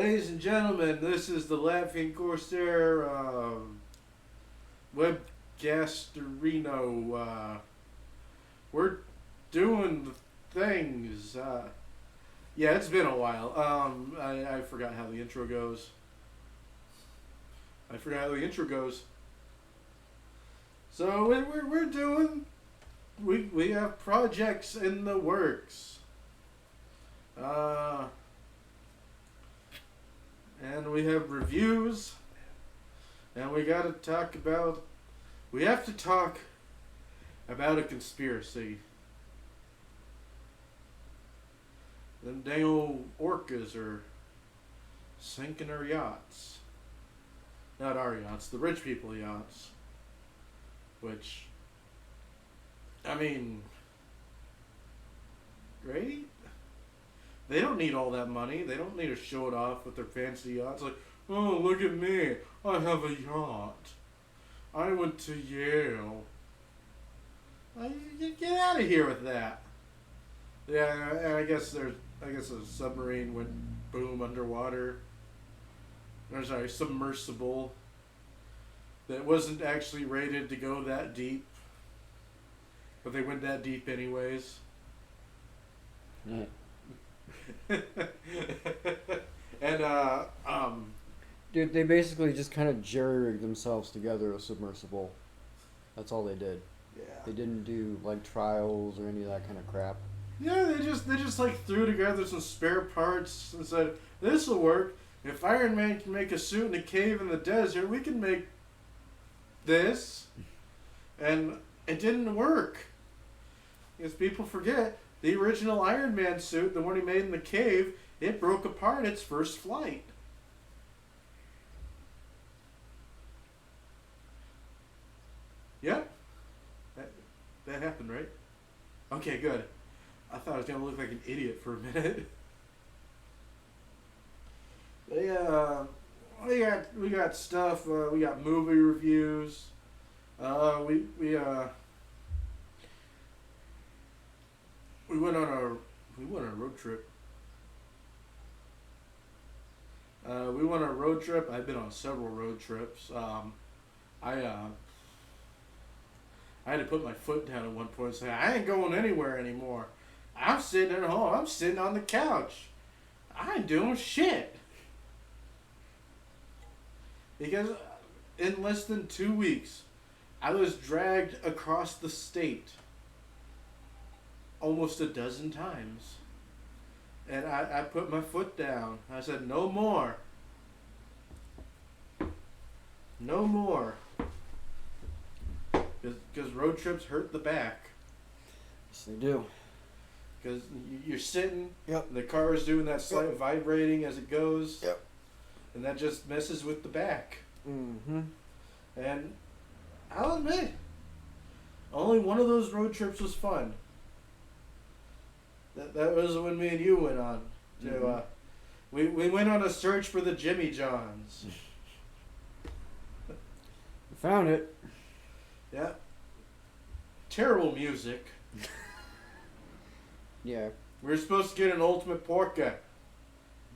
Ladies and gentlemen, this is the Latvian Corsair Webcasterino. We're doing the things. Yeah, it's been a while. I forgot how the intro goes. So we're doing. We have projects in the works. And we have reviews, and we have to talk about a conspiracy. Them dang old orcas are sinking our yachts. Not our yachts, the rich people yachts. Which, I mean, great. They don't need all that money. They don't need to show it off with their fancy yachts. Like, oh, look at me. I have a yacht. I went to Yale. Get out of here with that. Yeah, and I guess a submarine went boom underwater. Or sorry, submersible. That wasn't actually rated to go that deep. But they went that deep anyways. Yeah. And Dude, they basically just kind of jerry-rigged themselves together a submersible. That's all they did. Yeah. They didn't do like trials or any of that kind of crap. Yeah, they just like threw together some spare parts and said, "This'll work. If Iron Man can make a suit in a cave in the desert, we can make this." And it didn't work. Because people forget, the original Iron Man suit, the one he made in the cave, it broke apart its first flight. Yep. That happened, right? Okay, good. I thought I was going to look like an idiot for a minute. We got stuff. We got movie reviews. We went on a road trip. We went on a road trip. I've been on several road trips. I had to put my foot down at one point and say, I ain't going anywhere anymore. I'm sitting at home. I'm sitting on the couch. I ain't doing shit. Because in less than 2 weeks, I was dragged across the state almost a dozen times. And I put my foot down. I said, no more. No more. Because road trips hurt the back. Yes, they do. Because you're sitting, Yep. The car is doing that slight vibrating as it goes. Yep. And that just messes with the back. Mm-hmm. And I'll admit, only one of those road trips was fun. That was when me and you went on. To, we went on a search for the Jimmy Johns. We found it. Yeah. Terrible music. Yeah. We were supposed to get an ultimate porca.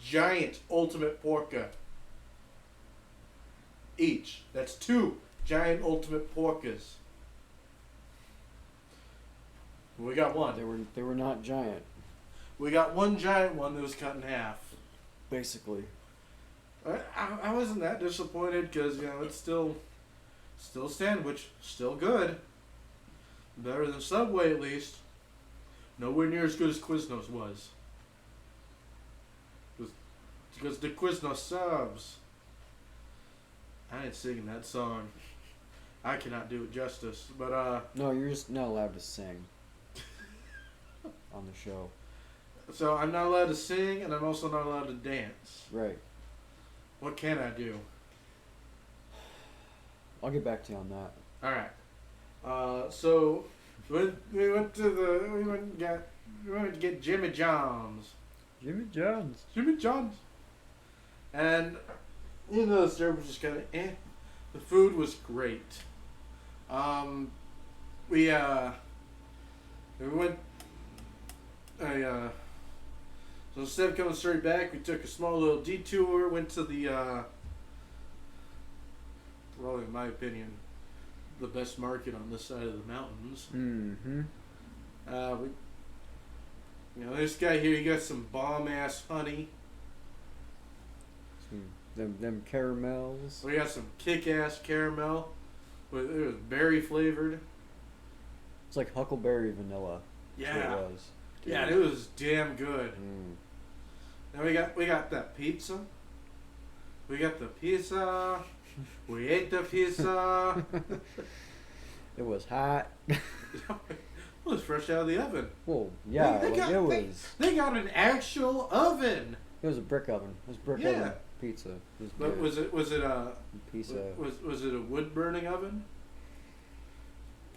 Giant ultimate porca. Each. That's 2 giant ultimate porcas. We got one. They were not giant. We got one giant one that was cut in half. Basically. I wasn't that disappointed because, it's still sandwich. Still good. Better than Subway at least. Nowhere near as good as Quiznos was. Because the Quiznos subs. I ain't singing that song. I cannot do it justice. But, No, you're just not allowed to sing on the show. So I'm not allowed to sing, and I'm also not allowed to dance. Right. What can I do? I'll get back to you on that. All right. So we went to get Jimmy John's. Jimmy John's. Jimmy John's. And the service was kind of The food was great. We went. So instead of coming straight back, we took a small little detour, went to the, well, in my opinion, the best market on this side of the mountains. Mm-hmm. This guy here, he got some bomb-ass honey. Them caramels. We got some kick-ass caramel. It was berry flavored. It's like huckleberry vanilla. Yeah. That's what it was. Yeah, it was damn good. Mm. Then we got that pizza. We got the pizza. We ate the pizza. It was hot. It was fresh out of the oven. Well, yeah, They got an actual oven. It was a brick oven. It was brick oven pizza. It was but good. was it a pizza? Was it a wood burning oven?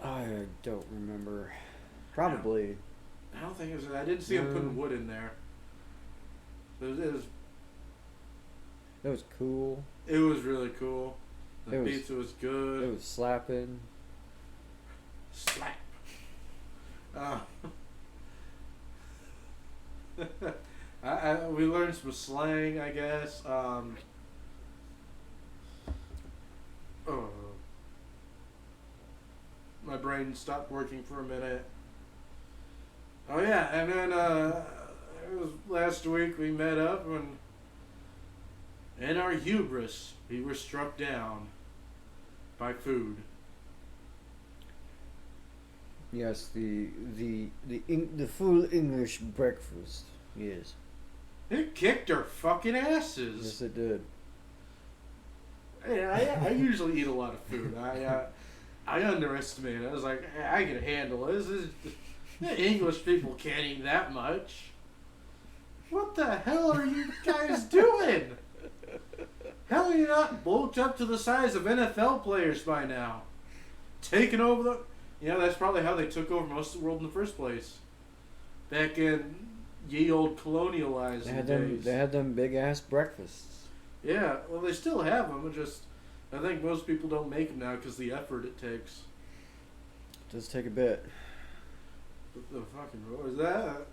I don't remember. Probably. I don't think it was. I didn't see him putting wood in there. It was cool. It was really cool. The pizza was good. It was slapping. Slap. We learned some slang, I guess. My brain stopped working for a minute. Oh yeah, and then it was last week we met up, and in our hubris, we were struck down by food. Yes, the full English breakfast. Yes. It kicked our fucking asses. Yes, it did. Yeah, I usually eat a lot of food. I underestimated it. I was like, I can handle it. English people can't eat that much. What the hell are you guys doing? How are you not bulked up to the size of NFL players by now? Taking over the... that's probably how they took over most of the world in the first place. Back in ye old colonializing days. They had them big ass breakfasts. Yeah, well, they still have them. I think most people don't make them now because the effort it takes. It does take a bit. The fucking what was that?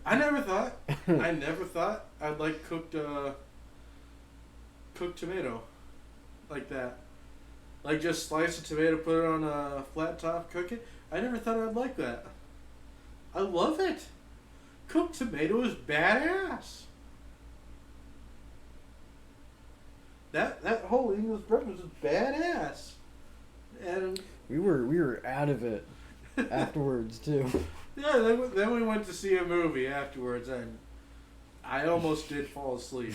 I never thought I'd like cooked tomato like that. Like just slice a tomato, put it on a flat top, cook it. I never thought I'd like that. I love it. Cooked tomato is badass. That whole English breakfast is badass. And we were out of it afterwards too. Yeah, then we went to see a movie afterwards, and I almost did fall asleep.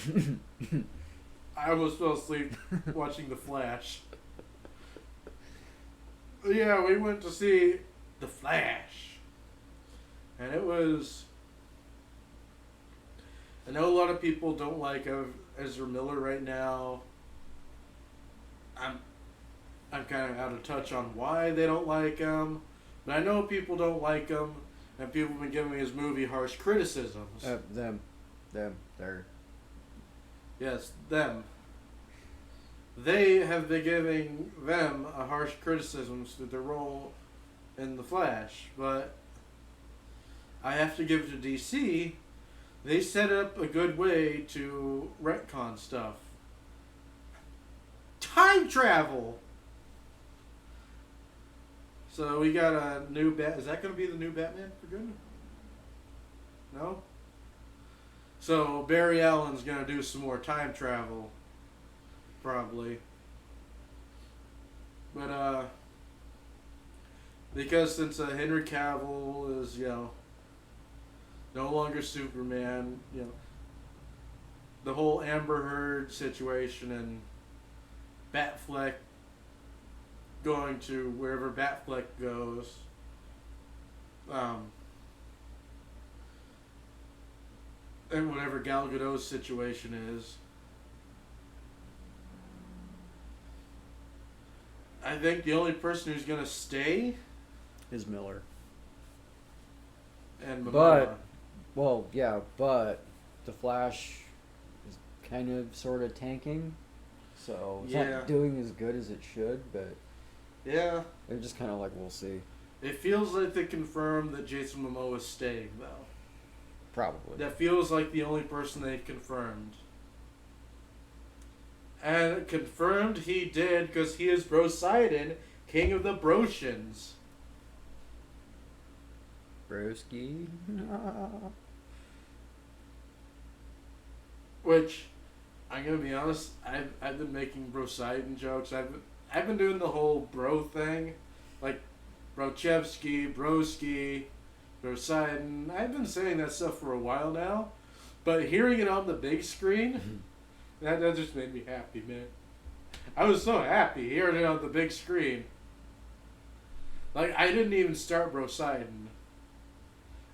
I almost fell asleep watching The Flash. Yeah, we went to see The Flash. And it was... I know a lot of people don't like Ezra Miller right now. I'm kind of out of touch on why they don't like him. But I know people don't like him, and people have been giving his movie harsh criticisms. Them. Yes, them. They have been giving them a harsh criticisms for their role in The Flash, but I have to give it to DC. They set up a good way to retcon stuff. Time travel! So we got a new Is that going to be the new Batman for good? No? So Barry Allen's going to do some more time travel. Probably. But, because since Henry Cavill is, no longer Superman, the whole Amber Heard situation and Batfleck going to wherever Batfleck goes, and whatever Gal Gadot's situation is, I think the only person who's gonna stay is Miller. And Momoa. But the Flash is kind of sort of tanking, so it's not doing as good as it should, but yeah, they're just kind of like, we'll see. It feels like they confirmed that Jason Momoa is staying, though. Probably. That feels like the only person they've confirmed. And confirmed he did because he is Brosidon, king of the Brotians. Broski. Which, I'm gonna be honest, I've been making Brosidon jokes. I've been doing the whole bro thing, like Brochevsky, Broski, Brosidon. I've been saying that stuff for a while now, but hearing it on the big screen, that just made me happy, man. I was so happy hearing it on the big screen. Like, I didn't even start Brosidon.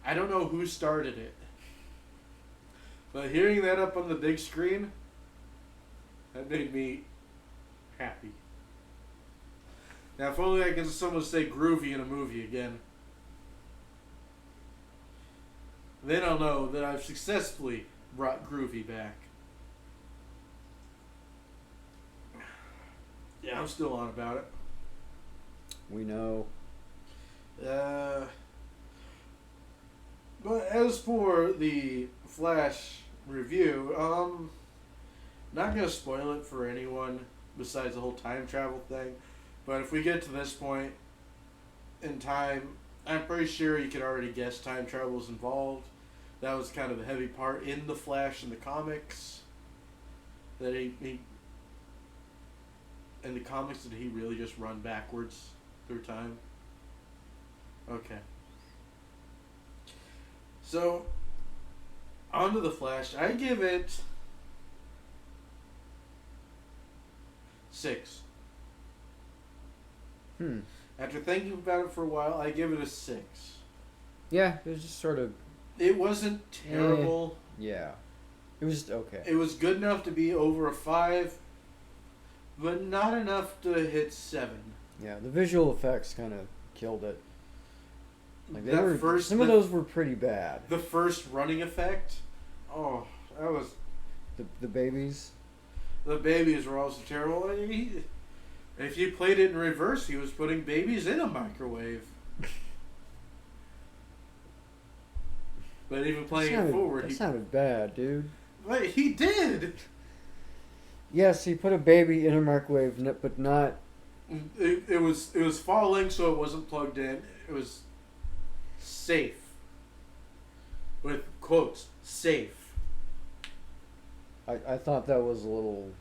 I don't know who started it. But hearing that up on the big screen, that made me happy. Now, if only I can someone say groovy in a movie again. Then I'll know that I've successfully brought groovy back. Yeah, I'm still on about it. We know. But as for the Flash review, not gonna spoil it for anyone besides the whole time travel thing. But if we get to this point in time, I'm pretty sure you could already guess time travel is involved. That was kind of the heavy part in the Flash in the comics. That he in the comics, did he really just run backwards through time? Okay. So, on to the Flash. I give it 6. After thinking about it for a while, I give it a 6. Yeah, it was just sort of... It wasn't terrible. Yeah. It was just okay. It was good enough to be over a 5, but not enough to hit 7. Yeah, the visual effects kind of killed it. Like some of those were pretty bad. The first running effect, oh, that was... The babies? The babies were also terrible. If you played it in reverse, he was putting babies in a microwave. But even playing it forward... That sounded bad, dude. Wait, he did! Yes, he put a baby in a microwave, but not... It was falling, so it wasn't plugged in. It was safe. With quotes, safe. I thought that was a little...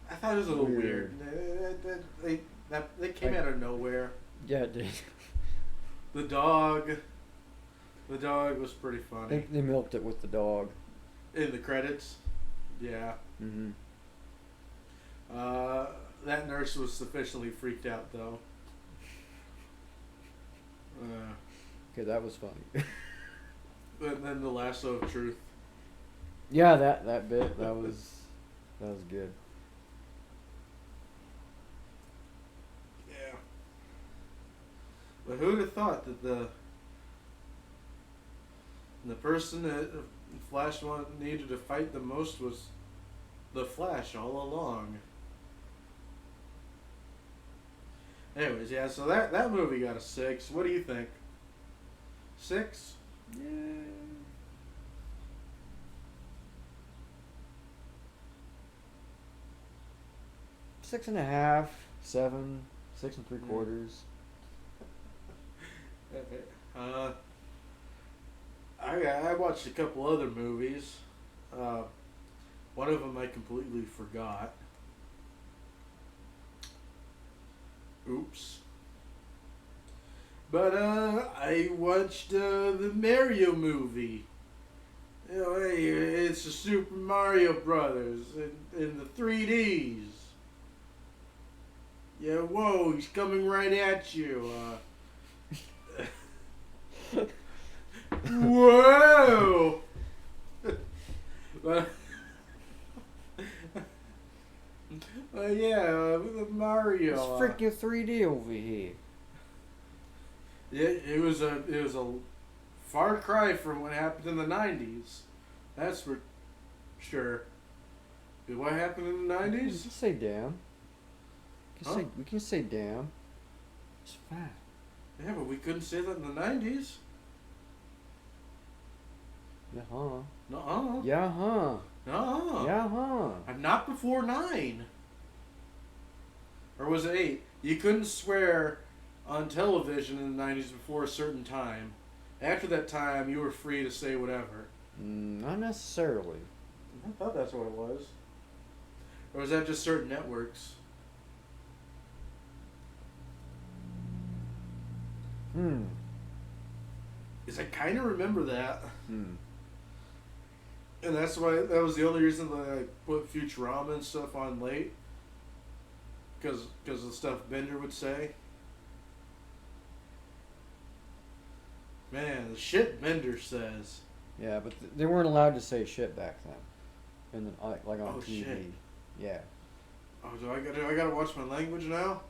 I thought it was a little weird. They came out of nowhere. Yeah, it did. The dog was pretty funny. They milked it with the dog. In the credits? Yeah. Mm-hmm. That nurse was sufficiently freaked out, though. Okay, that was funny. And then the lasso of truth. Yeah, that bit, that was good. Yeah. But who'd have thought that the person that Flash needed to fight the most was the Flash all along. Anyways, yeah, so that movie got a 6. What do you think? 6? Yeah. 6.5, 7, 6 3/4. I watched a couple other movies. One of them I completely forgot. Oops. But I watched the Mario movie. You know, hey, it's the Super Mario Brothers in the 3Ds. Yeah, whoa, he's coming right at you. Whoa! But yeah, Mario. It's freaking 3D over here. Yeah, it was a far cry from what happened in the 90s. That's for sure. Did what happened in the 90s? You can say damn. We can say damn. It's fine. Yeah, but we couldn't say that in the 90s. Yeah-huh. Nuh-uh. Yeah-huh. Nuh-uh. Yeah-huh. I'm not before 9. Or was it 8? You couldn't swear on television in the 90s before a certain time. After that time, you were free to say whatever. Not necessarily. I thought that's what it was. Or was that just certain networks? Because I kind of remember that. And that's why, that was the only reason that I put Futurama and stuff on late. Because of the stuff Bender would say. Man, the shit Bender says. Yeah, but they weren't allowed to say shit back then. And like on TV. Shit. Yeah. Oh, do I gotta watch my language now?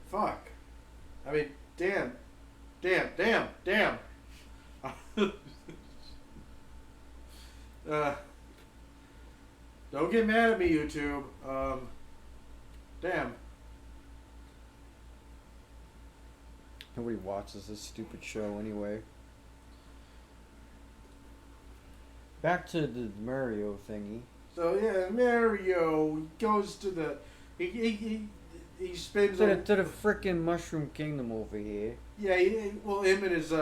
Fuck. I mean, damn. Don't get mad at me, YouTube. Damn. Nobody watches this stupid show anyway. Back to the Mario thingy. So yeah, Mario goes to the he spends to the frickin' Mushroom Kingdom over here. Yeah, him and his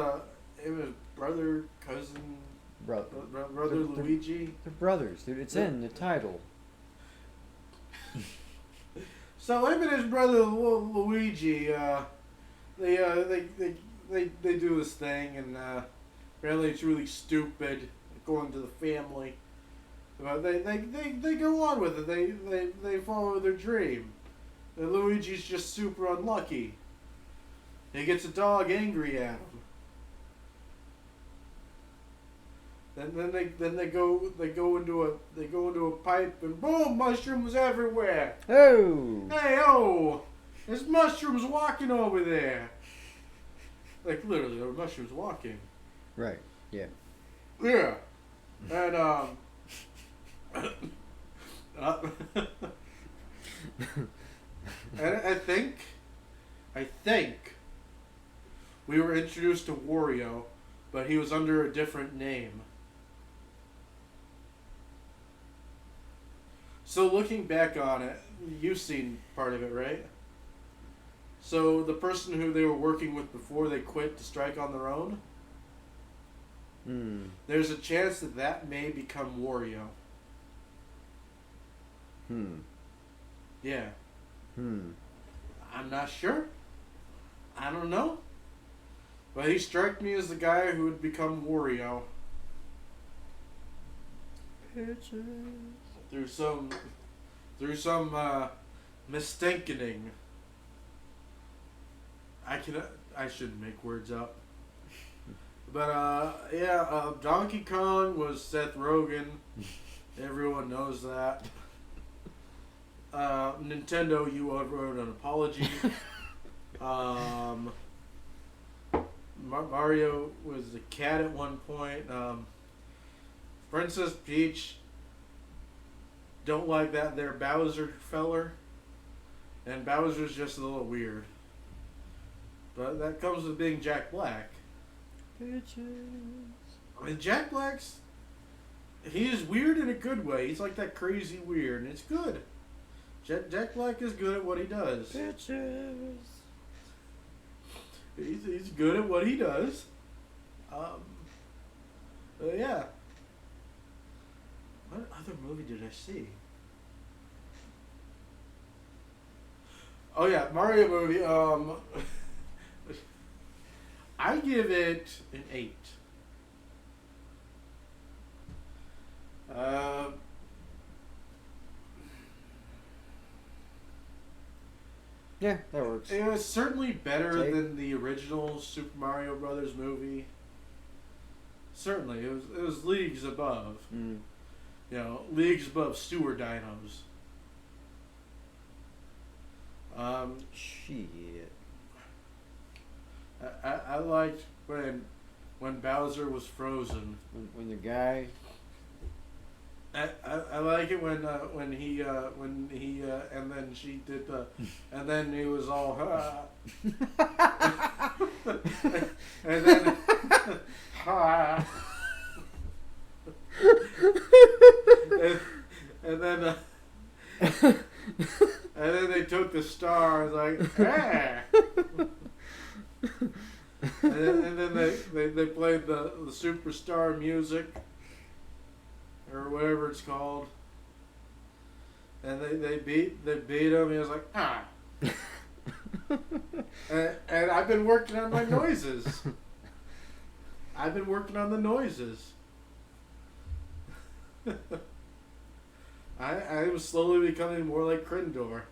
brother, cousin, brother Luigi. They're brothers, dude. It's in the title. So him and his brother Luigi, they do this thing, and apparently it's really stupid according to the family. But they go on with it. They follow their dream. And Luigi's just super unlucky. He gets a dog angry at him. Then they go into a pipe, and boom, mushrooms everywhere. Oh! Hey, oh! There's mushrooms walking over there. Like literally, there were mushrooms walking. Right. Yeah. Yeah. And and I think we were introduced to Wario, but he was under a different name. So looking back on it, you've seen part of it, right? So the person who they were working with before they quit to strike on their own, there's a chance that may become Wario. Yeah. I'm not sure. I don't know. But he struck me as the guy who would become Wario. Pictures. Through some mistakening. I shouldn't make words up. But Donkey Kong was Seth Rogen. Everyone knows that. Nintendo, you wrote an apology. Mario was the cat at one point. Princess Peach, don't like that there Bowser feller. And Bowser's just a little weird. But that comes with being Jack Black. Bitches. I mean, Jack Black's... He is weird in a good way. He's like that crazy weird, and it's good. Jack Black is good at what he does. Bitches. He's good at what he does. Yeah. What other movie did I see? Oh yeah, Mario movie. I give it an 8. Yeah, that works. It was certainly better than the original Super Mario Brothers movie. Certainly, it was leagues above. You know, leagues above sewer dinos. Shit. I liked when Bowser was frozen. When the guy. I like it when he and then she did the and then he was all and then and then and then they took the star and was like, ah. and then they played the superstar music or whatever it's called, and they beat him. He was like, ah. and I've been working on my noises. I've been working on the noises. I was slowly becoming more like Krindor.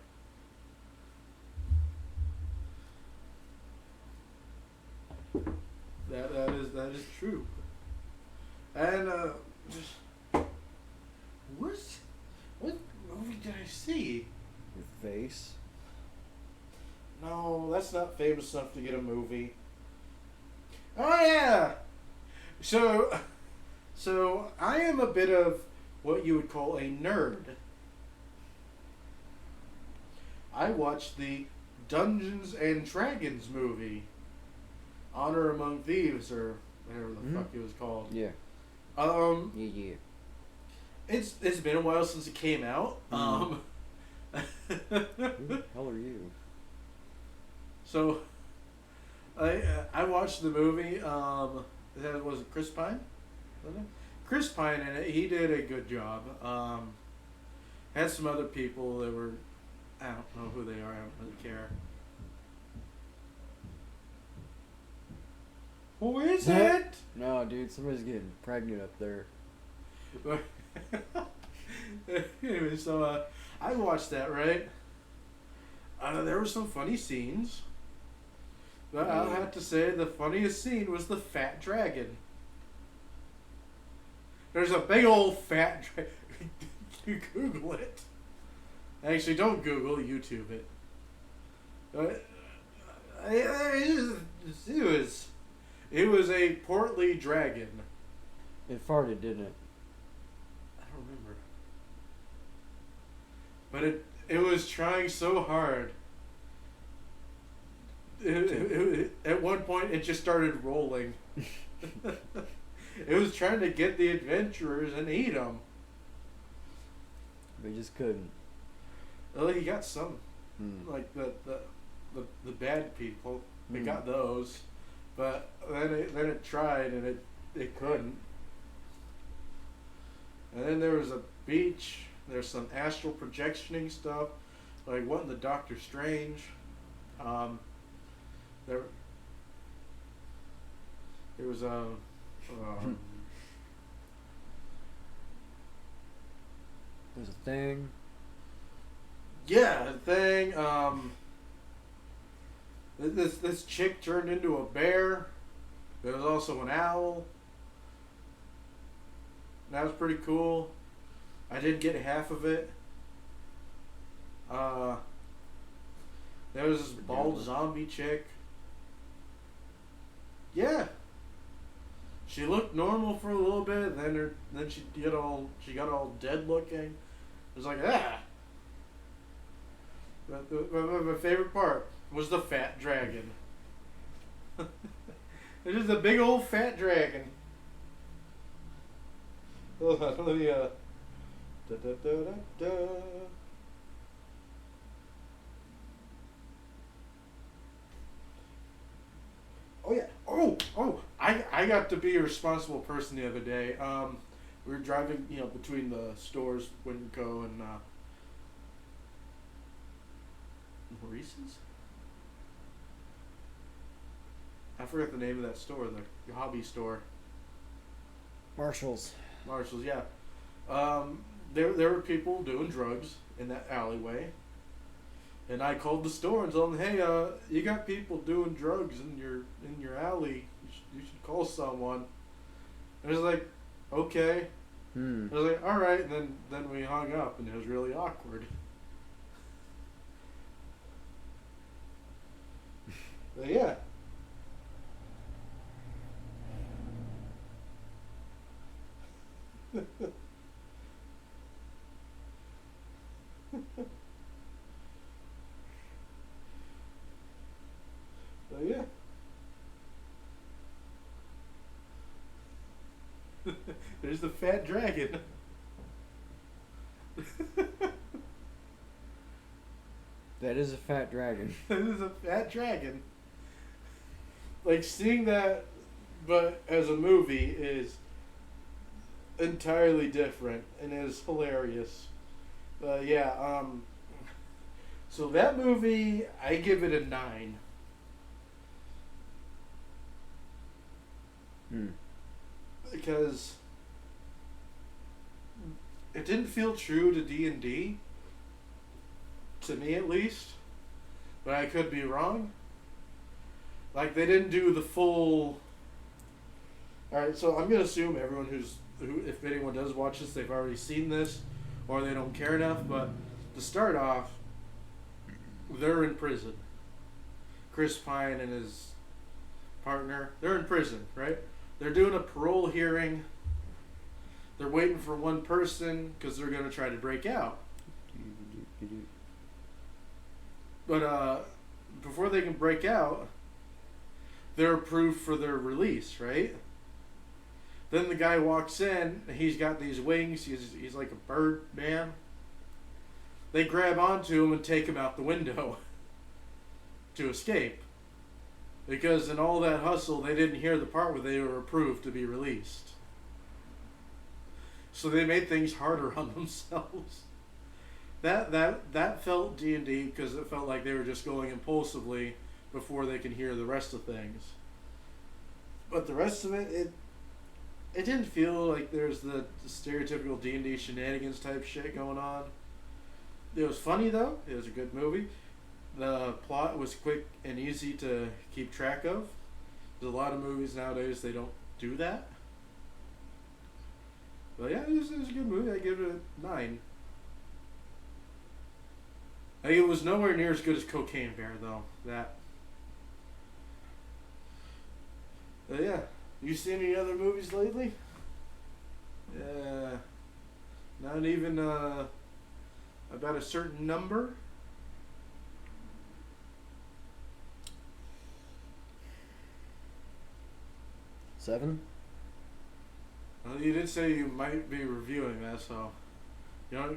That is true. And what movie did I see? Your face. No, that's not famous enough to get a movie. Oh yeah. So I am a bit of what you would call a nerd. I watched the Dungeons and Dragons movie, Honor Among Thieves, or whatever the fuck it was called. Yeah. Yeah. It's been a while since it came out. Who the hell are you? So, I watched the movie. Was it Chris Pine? Was it? Chris Pine in it. He did a good job. Had some other people that were, I don't know who they are. I don't really care. Who is it? No, dude, somebody's getting pregnant up there. Anyway, so I watched that, right? There were some funny scenes. But I'll have to say the funniest scene was the fat dragon. There's a big old fat dragon. You Google it. Actually, don't Google, YouTube it. It was a portly dragon. It farted, didn't it? I don't remember. But it was trying so hard. At one point, it just started rolling. It was trying to get the adventurers and eat them. They just couldn't. Well, he got some. Like the bad people. They got those. But then it tried and it couldn't. And then there was a beach. There's some astral projectioning stuff. Like what in the Doctor Strange. There was a There's a thing. Yeah, a thing. This chick turned into a bear. There was also an owl. That was pretty cool. I did get half of it. There was this bald zombie chick. Yeah. She looked normal for a little bit, then she got all dead looking. It was like, ah. But my favorite part was the fat dragon. It is a big old fat dragon. Let me da da da da da. Oh yeah. Oh! I got to be a responsible person the other day. We were driving, between the stores, Winco and Maurice's. I forgot the name of that store, the hobby store. Marshalls, yeah. There were people doing drugs in that alleyway. And I called the store and told them, hey, you got people doing drugs in your alley. You should call someone. And it was like, okay. I was like, all right. And then we hung up, and it was really awkward. But yeah. But yeah. There's the fat dragon. That is a fat dragon. That is a fat dragon. Like, seeing that, but as a movie, is entirely different and is hilarious. Yeah, so that movie, I give it a 9. Because it didn't feel true to D&D, to me at least, but I could be wrong. Like, they didn't do the full... Alright, so I'm going to assume everyone who, if anyone does watch this, they've already seen this, or they don't care enough, but to start off, they're in prison. Chris Pine and his partner, they're in prison, right? They're doing a parole hearing. They're waiting for one person because they're going to try to break out. But before they can break out, they're approved for their release, right? Then the guy walks in, and he's got these wings. He's like a bird man. They grab onto him and take him out the window to escape. Because in all that hustle, they didn't hear the part where they were approved to be released. So they made things harder on themselves. That felt D&D because it felt like they were just going impulsively before they can hear the rest of things. But the rest of it didn't feel like there's the stereotypical D&D shenanigans type shit going on. It was funny though. It was a good movie. The plot was quick and easy to keep track of. There's a lot of movies nowadays they don't do that. But yeah, it was a good movie. I give it a 9. I think it was nowhere near as good as Cocaine Bear though. But yeah. You seen any other movies lately? Yeah. Not even about a certain number? Seven? Well, you did say you might be reviewing that, so you know.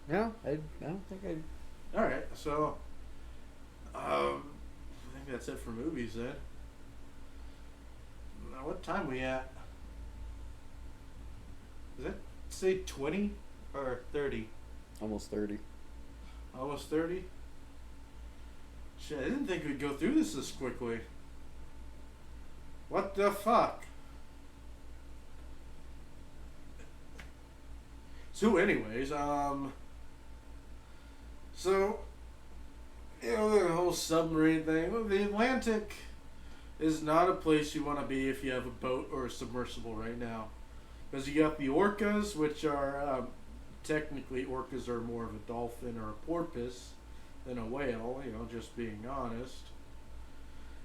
No, I don't think I. All right, so I think that's it for movies then. Now, what time we at? Does that say 20 or 30? Almost 30. Almost 30? Shit, I didn't think we'd go through this quickly. What the fuck? So anyways, so, you know, the whole submarine thing, well, the Atlantic is not a place you want to be if you have a boat or a submersible right now. Because you got the orcas, which are, technically orcas are more of a dolphin or a porpoise than a whale, you know, just being honest.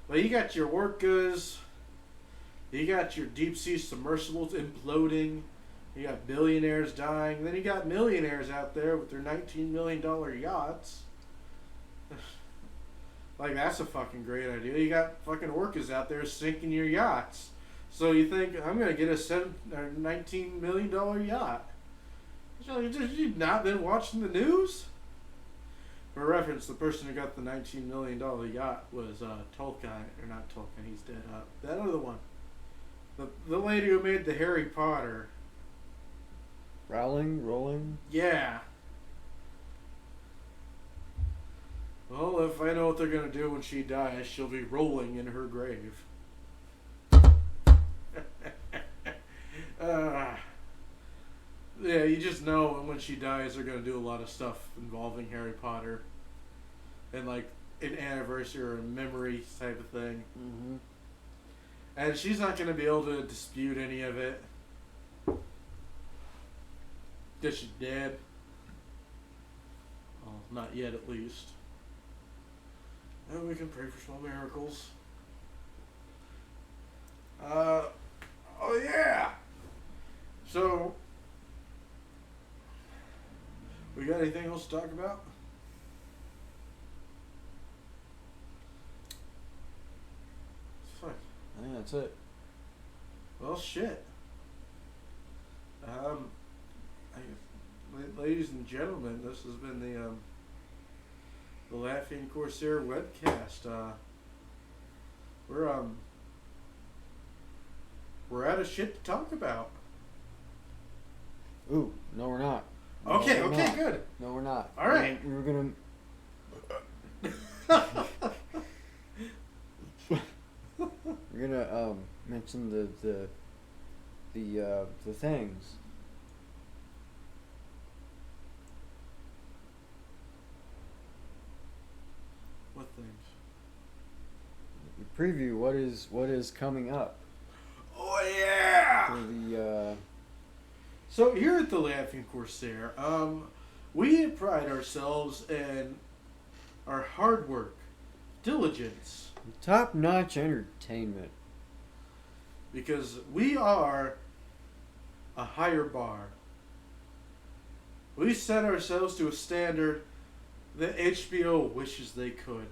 But you got your orcas, you got your deep sea submersibles imploding, you got billionaires dying, then you got millionaires out there with their $19 million yachts. Like, that's a fucking great idea. You got fucking orcas out there sinking your yachts. So you think, I'm going to get a $19 million yacht. You've not been watching the news? For reference, the person who got the $19 million yacht was Tolkien, or not Tolkien, he's dead. That other one. The lady who made the Harry Potter. Rolling? Yeah. Well, if I know what they're going to do when she dies, she'll be rolling in her grave. Yeah, you just know when she dies they're going to do a lot of stuff involving Harry Potter. And like an anniversary or a memory type of thing. Mm-hmm. And she's not going to be able to dispute any of it. Because she's dead. Well, not yet at least. And we can pray for small miracles. Oh yeah! So, we got anything else to talk about? I think that's it. Well, shit. Um, ladies and gentlemen, this has been the Latvian Corsair Webcast. We're out of shit to talk about. Ooh, no, we're not. Okay, No, we're okay, not. good. No, we're not. All right. We were gonna. We're gonna mention the things. What things? Preview what is coming up Oh yeah! for the So here at the Latvian Corsair, we pride ourselves in our hard work, diligence, top-notch entertainment. because we are a higher bar. We set ourselves to a standard that HBO wishes they could.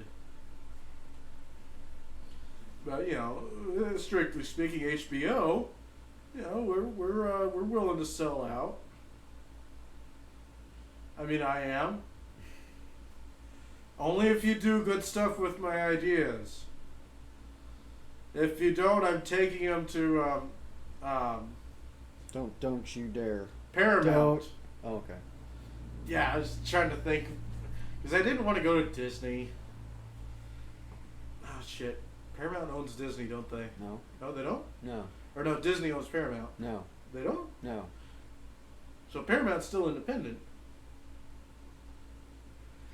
But strictly speaking, HBO, we're willing to sell out. I mean, I am. Only if you do good stuff with my ideas. If you don't, I'm taking them to Don't you dare. Paramount. Don't. Oh, okay. Yeah, I was trying to think, because I didn't want to go to Disney. Oh shit, Paramount owns Disney, don't they? No. No, they don't. No. Or no, Disney owns Paramount. No. They don't. No. So Paramount's still independent.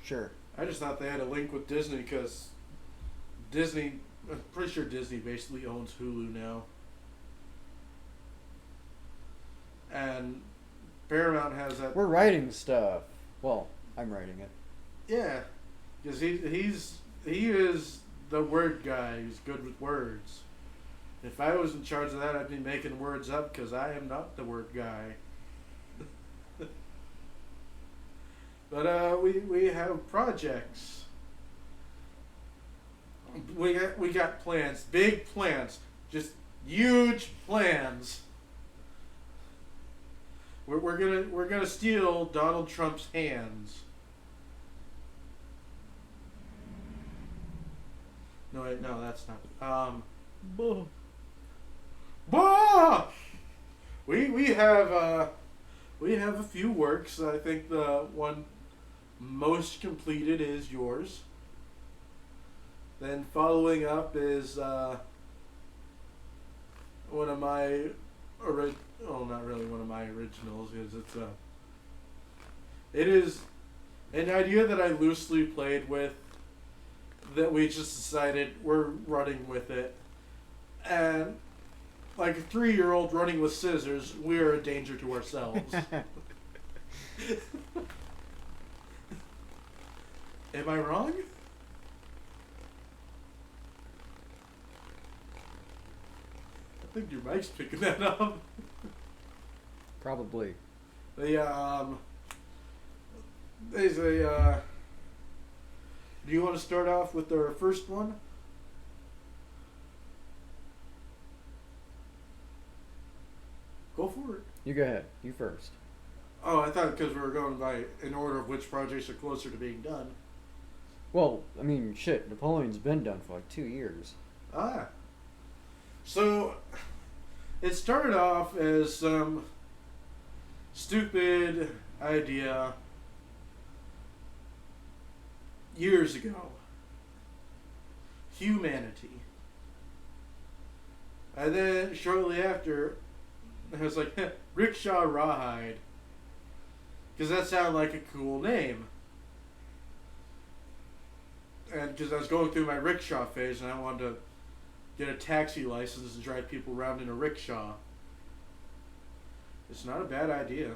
Sure. I just thought they had a link with Disney because I'm pretty sure Disney basically owns Hulu now. And Paramount has that. We're writing stuff. Well, I'm writing it. Yeah, because he is the word guy. He's good with words. If I was in charge of that, I'd be making words up because I am not the word guy. But we have projects. We got plans, big plans, just huge plans. We're gonna steal Donald Trump's hands. No, wait, no, that's not. Buh. Bah! We have a few works. I think the one most completed is yours. Then following up is one of my not really one of my originals, because it is an idea that I loosely played with, that we just decided we're running with it. And like a 3-year-old running with scissors, we're a danger to ourselves. Am I wrong? I think your mic's picking that up. Probably. There's a. Do you want to start off with our first one? Go for it. You go ahead. You first. Oh, I thought because we were going by in order of which projects are closer to being done. Well, I mean, shit. Napoleon's been done for like 2 years. Ah. So, it started off as some stupid idea years ago. Humanity. And then shortly after, I was like, Rickshaw Rawhide. Because that sounded like a cool name. And because I was going through my rickshaw phase and I wanted to get a taxi license and drive people around in a rickshaw. It's not a bad idea.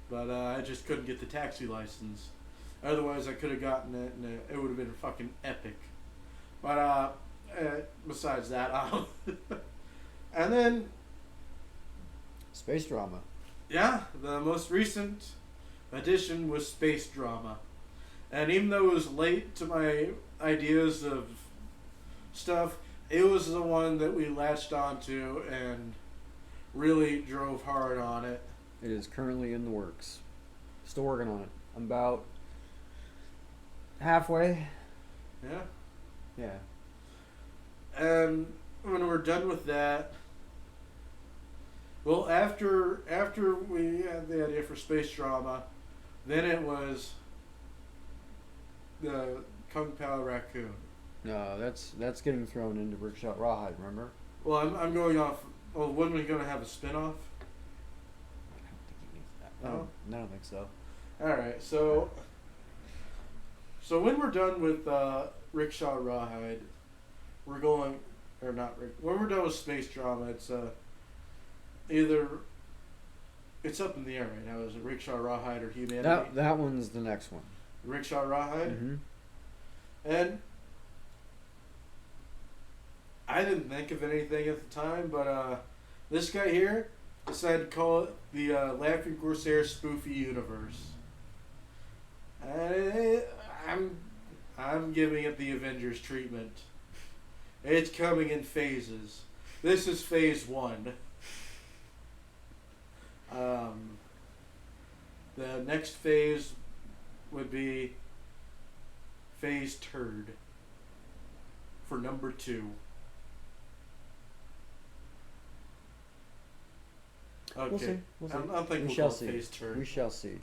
But I just couldn't get the taxi license. Otherwise I could have gotten it and it would have been fucking epic. But besides that, and then Space drama. yeah, the most recent addition was space drama. And even though it was late to my ideas of stuff, it was the one that we latched onto and really drove hard on it. It is currently in the works. Still working on it. I'm about halfway. Yeah. Yeah. And when we're done with that, well, after we had the idea for space drama, then it was the Kung Pao Raccoon. No, that's getting thrown into Rickshot Rawhide. Remember? Well, I'm going off. Well, when are we going to have a spinoff? I don't think he needs that. No? I don't think so. All right, so when we're done with Rickshaw Rawhide, we're going, or not. When we're done with space drama, it's either it's up in the air right now. Is it Rickshaw Rawhide or Humanity? That one's the next one. Rickshaw Rawhide, Mm-hmm. and I didn't think of anything at the time, but this guy here decided to call it the Latvian Corsair Spoofy Universe. I'm giving it the Avengers treatment. It's coming in phases. This is phase 1. The next phase would be phase turd for number 2. Okay. We'll see. We'll see. I don't think We we'll shall call it see. phase turd. We shall see.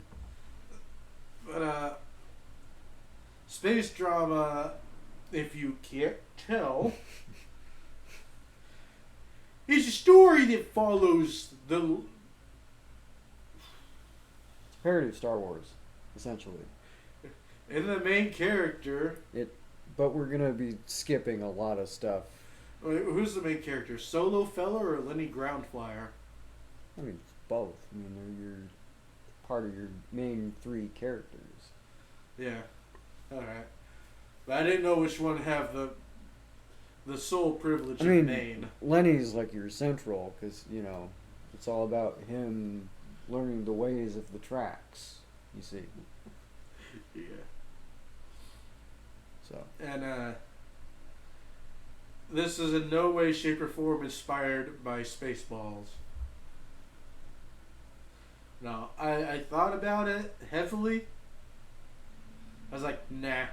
But space drama, if you can't tell, is a story that follows the Parody of Star Wars, essentially. and the main character. But we're gonna be skipping a lot of stuff. Wait, who's the main character? Solo Fella or Lenny Groundflyer? I mean, it's both. I mean, they're your part of your main 3 characters. Yeah. All right. But I didn't know which one have the sole privilege I of mean, name. Lenny's like your central, because it's all about him learning the ways of the tracks. You see. Yeah. So. And this is in no way, shape, or form inspired by Spaceballs. No, I thought about it heavily. I was like, nah.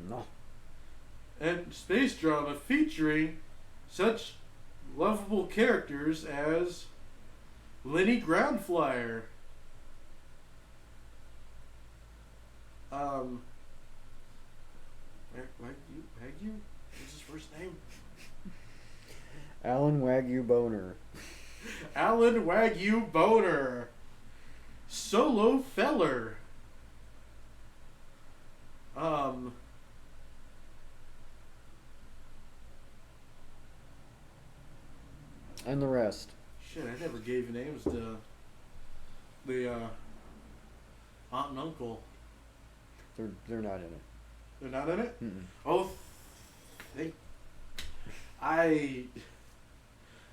No. And space drama featuring such lovable characters as Lenny Groundflyer. Wagyu? What's his first name? Alan Wagyu Boner. Alan Wagyu Boner. Solo Feller. And the rest. Shit, I never gave names to the aunt and uncle. They're not in it. They're not in it? Mm-mm. Oh, I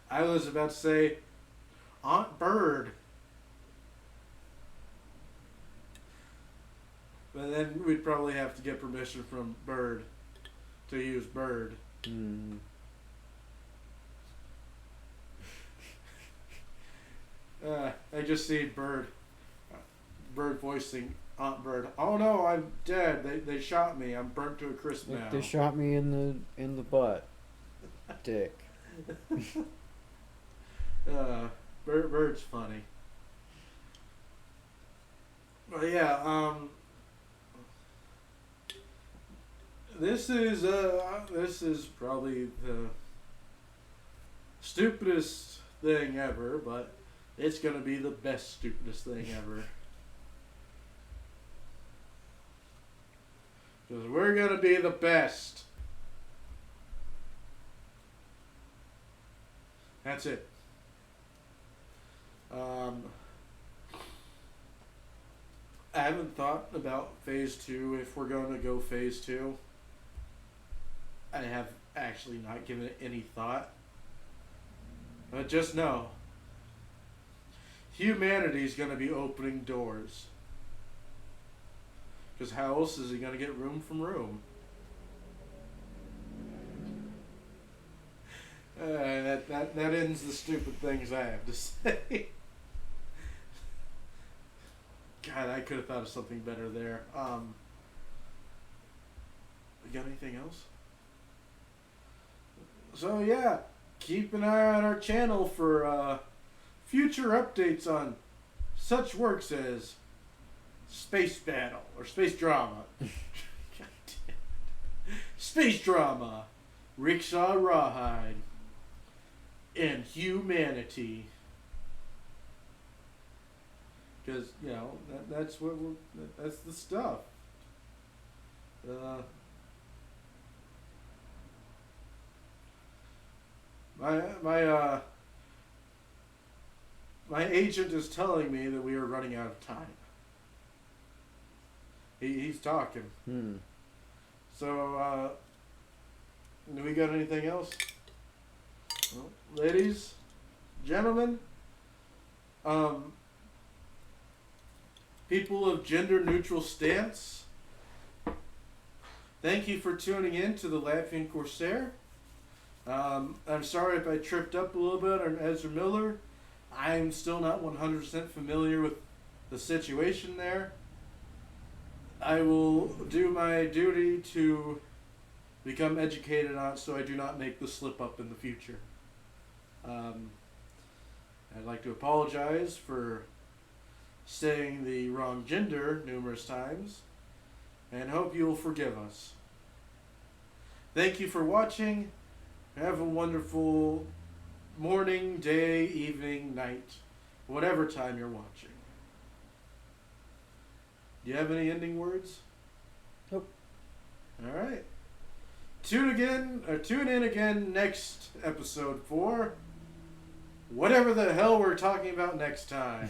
was about to say Aunt Bird. But then we'd probably have to get permission from Bird to use Bird. Mm. I just see Bird voicing Aunt Bird. Oh no, I'm dead. They shot me. I'm burnt to a crisp now. They shot me in the butt. Dick. Bird's funny. But yeah, this is probably the stupidest thing ever, but it's gonna be the best stupidest thing ever. Because we're gonna be the best. That's it. I haven't thought about phase 2, if we're going to go phase 2. I have actually not given it any thought. But just know, humanity's going to be opening doors. Because how else is he going to get room from room? That ends the stupid things I have to say. God, I could have thought of something better there. You got anything else? So yeah, keep an eye on our channel for future updates on such works as Space Battle or Space Drama, Space Drama, Rickshaw Rawhide, and Humanity. Because that's that's the stuff. My agent is telling me that we are running out of time. He's talking. So, do we got anything else? Well, ladies, gentlemen, people of gender neutral stance, thank you for tuning in to the Latvian Corsair. I'm sorry if I tripped up a little bit on Ezra Miller. I'm still not 100% familiar with the situation there. I will do my duty to become educated on it so I do not make the slip up in the future. I'd like to apologize for saying the wrong gender numerous times and hope you will forgive us. Thank you for watching. Have a wonderful morning, day, evening, night, whatever time you're watching. Do you have any ending words? Nope. All right. Tune in again next episode for whatever the hell we're talking about next time.